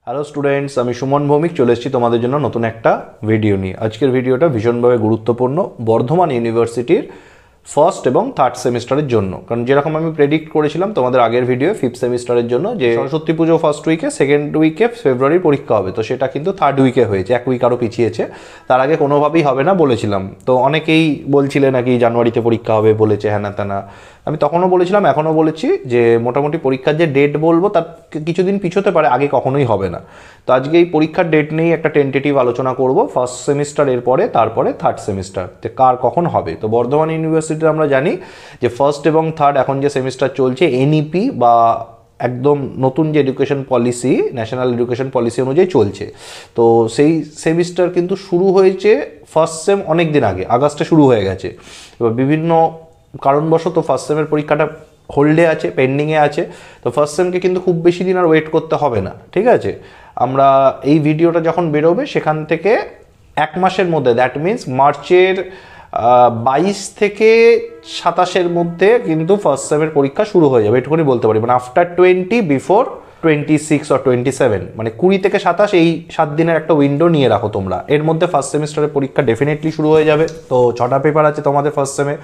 Hello students, আমি সুমন ভৌমিক চলে এসেছি তোমাদের জন্য নতুন একটা ভিডিও নিয়ে। আজকের ভিডিওটা ভীষণভাবে গুরুত্বপূর্ণ বর্ধমান ইউনিভার্সিটির ফার্স্ট এবং থার্ড সেমিস্টারের জন্য। কারণ যেরকম আমি প্রেডিক্ট করেছিলাম তোমাদের আগের ভিডিও ফিফথ সেমিস্টারের জন্য যে সরস্বতী পুজো ফার্স্ট উইকে, সেকেন্ড উইকে ফেব্রুয়ারির পরীক্ষা হবে, তো সেটা কিন্তু থার্ড উইকে হয়েছে, এক উইক আরও পিছিয়েছে। তার আগে কোনোভাবেই হবে না বলেছিলাম। তো অনেকেই বলছিলেন নাকি জানুয়ারিতে পরীক্ষা হবে, বলেছে হ্যানা ত্যানা। আমি তখনও বলেছিলাম, এখনও বলেছি যে মোটামুটি পরীক্ষার যে ডেট বলবো তার কিছুদিন পিছোতে পারে, আগে কখনোই হবে না। তো আজকে এই পরীক্ষার ডেট নিয়ে একটা টেন্টেটিভ আলোচনা করব, ফার্স্ট সেমিস্টার এর পরে, তারপরে থার্ড সেমিস্টার কার কখন হবে। তো বর্ধমান ইউনিভার্সিটিতে আমরা জানি যে ফার্স্ট এবং থার্ড এখন যে সেমিস্টার চলছে এনইপি বা একদম নতুন যে education policy, national education policy অনুযায়ী চলছে। তো সেই সেমিস্টার কিন্তু শুরু হয়েছে ফার্স্ট সেম অনেক দিন আগে, আগস্টে শুরু হয়ে গেছে। এবার বিভিন্ন কারণবশত ফার্স্ট সেমের পরীক্ষাটা হোল্ডে আছে, পেন্ডিংয়ে আছে। তো ফার্স্ট সেমকে কিন্তু খুব বেশি দিন আর ওয়েট করতে হবে না, ঠিক আছে। আমরা এই ভিডিওটা যখন বেরোবে সেখান থেকে এক মাসের মধ্যে, দ্যাট মিন্স মার্চের 22 থেকে 27-এর মধ্যে কিন্তু ফার্স্ট সেমের পরীক্ষা শুরু হয়ে যাবে, এটুকুনি বলতে পারি। মানে আফটার 20 বিফোর 26 or 27, মানে 20 থেকে 27 এই 7 দিনের একটা উইন্ডো নিয়ে রাখো তোমরা। এর মধ্যে ফার্স্ট সেমিস্টারের পরীক্ষা ডেফিনেটলি শুরু হয়ে যাবে। তো 6টা পেপার আছে তোমাদের ফার্স্ট সেমে,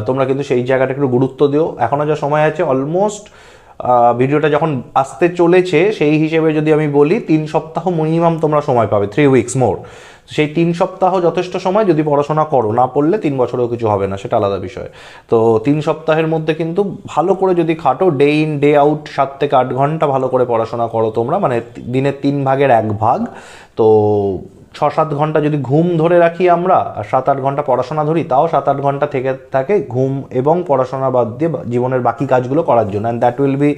তোমরা কিন্তু সেই জায়গাটা একটু গুরুত্ব দিও। এখনও যা সময় আছে অলমোস্ট, ভিডিওটা যখন আসতে চলেছে সেই হিসেবে যদি আমি বলি 3 সপ্তাহ মিনিমাম তোমরা সময় পাবে, 3 উইকস মোর। সেই 3 সপ্তাহ যথেষ্ট সময় যদি পড়াশোনা করো, না পড়লে 3 বছরেও কিছু হবে না, সেটা আলাদা বিষয়। তো 3 সপ্তাহের মধ্যে কিন্তু ভালো করে যদি খাটো, ডে ইন ডে আউট 7 থেকে 8 ঘন্টা ভালো করে পড়াশোনা করো তোমরা, মানে দিনের 3 ভাগের 1 ভাগ, তো 6-7 ঘন্টা যদি ঘুম ধরে রাখি আমরা, আর 7-8 ঘন্টা পড়াশোনা ধরি, তাও 7-8 ঘন্টা থেকে থাকে ঘুম এবং পড়াশোনা বাদ দিয়ে জীবনের বাকি কাজগুলো করার জন্য। And that will be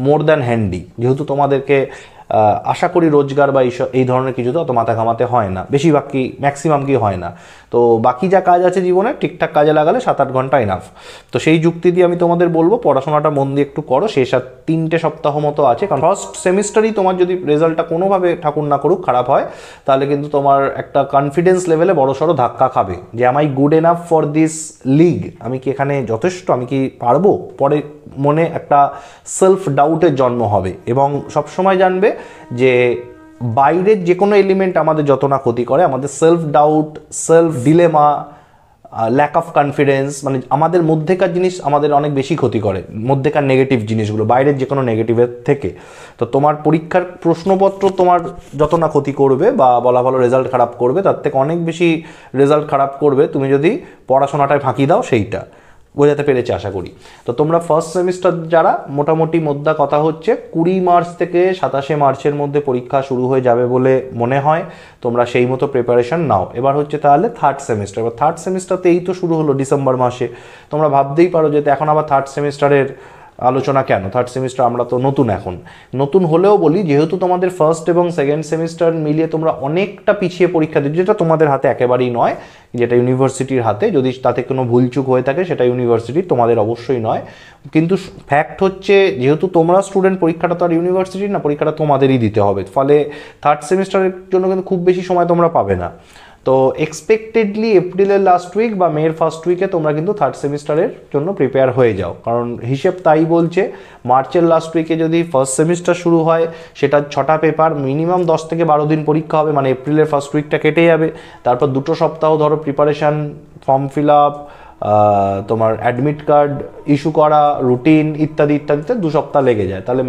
more than handy, যেহেতু তোমাদেরকে আশা করি রোজগার বা এই ধরনের কিছু তো অত মাথা ঘামাতে হয় না, বেশিরভাগ কি ম্যাক্সিমাম কি হয় না। তো বাকি যা কাজ আছে জীবনে ঠিকঠাক কাজে লাগালে 7-8 ঘন্টা ইনাফ। তো সেই যুক্তি দিয়ে আমি তোমাদের বলবো পড়াশোনাটা মন দিয়ে একটু করো। শেষ আর 3টে সপ্তাহ মতো আছে, কারণ ফার্স্ট সেমিস্টারই তোমার যদি রেজাল্টটা কোনোভাবে ঠাকুর না করুক খারাপ হয়, তাহলে কিন্তু তোমার একটা কনফিডেন্স লেভেলে বড়সড় ধাক্কা খাবে যে am I good enough for this league, আমি কি এখানে যথেষ্ট, আমি কি পারবো। পরে মনে একটা সেলফ ডাউটের জন্ম হবে, এবং সবসময় জানবে যে বাইরের যে কোনো এলিমেন্ট আমাদের যত না ক্ষতি করে, আমাদের self doubt, self dilemma, lack of confidence, মানে আমাদের মধ্যেকার জিনিস আমাদের অনেক বেশি ক্ষতি করে, মধ্যেকার নেগেটিভ জিনিসগুলো বাইরের যে কোনো নেগেটিভের থেকে। তো তোমার পরীক্ষার প্রশ্নপত্র তোমার যত না ক্ষতি করবে বা বলা ভালো রেজাল্ট খারাপ করবে, তার থেকে অনেক বেশি রেজাল্ট খারাপ করবে তুমি যদি পড়াশোনাটায় ফাঁকি দাও। সেইটা বোঝাতে পেরেছি আশা করি। তো তোমরা ফার্স্ট সেমিস্টার যারা, মোটামুটি মোদ্দা কথা হচ্ছে 20 মার্চ থেকে 27 মার্চের মধ্যে পরীক্ষা শুরু হয়ে যাবে বলে মনে হয়। তোমরা সেই মতো প্রিপারেশন নাও। এবার হচ্ছে তাহলে থার্ড সেমিস্টার। এবার থার্ড সেমিস্টারতে এই তো শুরু হলো ডিসেম্বর মাসে। তোমরা ভাবতেই পারো যে এখন আবার থার্ড সেমিস্টারের আলোচনা কেন, থার্ড সেমিস্টার আমরা তো নতুন। এখন নতুন হলেও বলি, যেহেতু তোমাদের ফার্স্ট এবং সেকেন্ড সেমিস্টার মিলিয়ে তোমরা অনেকটা পিছিয়ে পরীক্ষা দিচ্ছ, যেটা তোমাদের হাতে একেবারেই নয়, যেটা ইউনিভার্সিটির হাতে। যদি তাতে কোনো ভুলচুক হয়ে থাকে সেটা ইউনিভার্সিটির, তোমাদের অবশ্যই নয়। কিন্তু ফ্যাক্ট হচ্ছে, যেহেতু তোমরা স্টুডেন্ট, পরীক্ষাটা তো আর ইউনিভার্সিটির না, পরীক্ষাটা তোমাদেরই দিতে হবে। ফলে থার্ড সেমিস্টারের জন্য কিন্তু খুব বেশি সময় তোমরা পাবে না। তো এক্সপেক্টেডলি এপ্রিলের লাস্ট উইক বা মের ফার্স্ট উইকে তোমরা কিন্তু থার্ড সেমিস্টারের জন্য প্রিপেয়ার হয়ে যাও। কারণ হিসেব তাই বলছে, মার্চের লাস্ট উইকে যদি ফার্স্ট সেমিস্টার শুরু হয়, সেটা 6টা পেপার, মিনিমাম 10 থেকে 12 দিন পরীক্ষা হবে, মানে এপ্রিলের ফার্স্ট উইকটা কেটে যাবে। তারপর 2 সপ্তাহ ধরো প্রিপারেশান, ফর্ম ফিল আপ, তোমার অ্যাডমিট কার্ড ইস্যু করা, রুটিন ইত্যাদি ইত্যাদিতে 2 সপ্তাহ লেগে যায়। তাহলে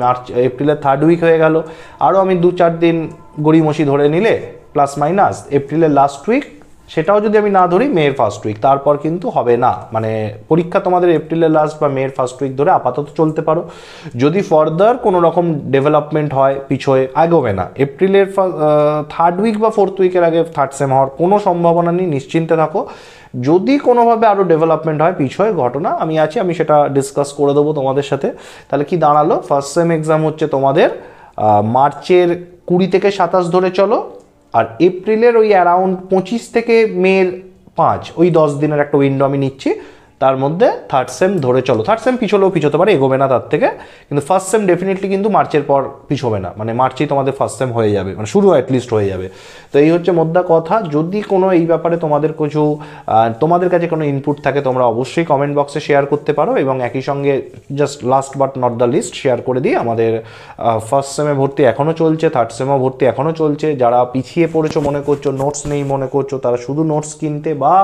এপ্রিলের থার্ড উইক হয়ে গেল। আরও আমি 2-4 দিন গড়িমসি ধরে নিলে প্লাস মাইনাস এপ্রিলের লাস্ট উইক, সেটাও যদি আমি না ধরি মের ফার্স্ট উইক, তারপর কিন্তু হবে না। মানে পরীক্ষা তোমাদের এপ্রিলের লাস্ট বা মের ফার্স্ট উইক ধরে আপাতত চলতে পারো। যদি ফার্দার কোনো রকম ডেভেলপমেন্ট হয়, পিছোয় এগোবে না। এপ্রিলের থার্ড উইক বা ফোর্থ উইকের আগে থার্ড সেম হওয়ার কোনো সম্ভাবনা নেই, নিশ্চিন্তে থাকো। যদি কোনোভাবে আরও ডেভেলপমেন্ট হয়, পিছোয় ঘটনা, আমি আছি, আমি সেটা ডিসকাস করে দেবো তোমাদের সাথে। তাহলে কি দাঁড়ালো, ফার্স্ট সেম এক্সাম হচ্ছে তোমাদের মার্চের 20 থেকে 27 ধরে চলো, আর এপ্রিলের ওই অ্যারাউন্ড 25 থেকে মের 5, ওই 10 দিনের একটা উইন্ডো আমি নিচ্ছি। তার মধ্যে থার্ড সেম ধরে চলো, থার্ড সেম পিছলেও পিছোতে পারে, এগোবে না তার থেকে, কিন্তু ফার্স্ট সেম ডেফিনেটলি কিন্তু মার্চের পর পিছোবে না, মানে মার্চেই তোমাদের ফার্স্ট সেম হয়ে যাবে, মানে শুরু অ্যাটলিস্ট হয়ে যাবে। তো এই হচ্ছে মোদ্দা কথা। যদি কোনো এই ব্যাপারে তোমাদের কাছে কোনো ইনপুট থাকে তোমরা অবশ্যই কমেন্ট বক্সে শেয়ার করতে পারো, এবং একই সঙ্গে just last but not the least share করে দিই, আমাদের ফার্স্ট সেমে ভর্তি এখনও চলছে, থার্ড সেমও ভর্তি এখনও চলছে। যারা পিছিয়ে পড়েছো মনে করছো, নোটস নেই মনে করছো, তারা শুধু নোটস কিনতে বা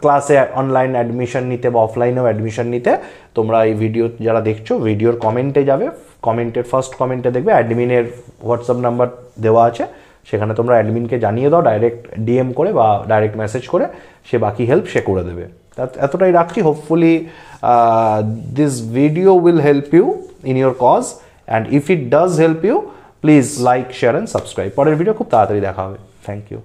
ক্লাসে অনলাইন অ্যাডমিশন নিতে বা অফলাইনেও অ্যাডমিশন নিতে তোমরা এই ভিডিও যারা দেখছো, ভিডিওর কমেন্টে যাবে, কমেন্টের ফার্স্ট কমেন্টে দেখবে অ্যাডমিনের হোয়াটসঅ্যাপ নাম্বার দেওয়া আছে, সেখানে তোমরা অ্যাডমিনকে জানিয়ে দাও ডাইরেক্ট ডিএম করে বা ডাইরেক্ট মেসেজ করে, সে বাকি হেল্প সে করে দেবে। এতটাই রাখছি। Hopefully this video will help you in your cause, and if it does help you please like, share and subscribe. পরের ভিডিও খুব তাড়াতাড়ি দেখা হবে। Thank you.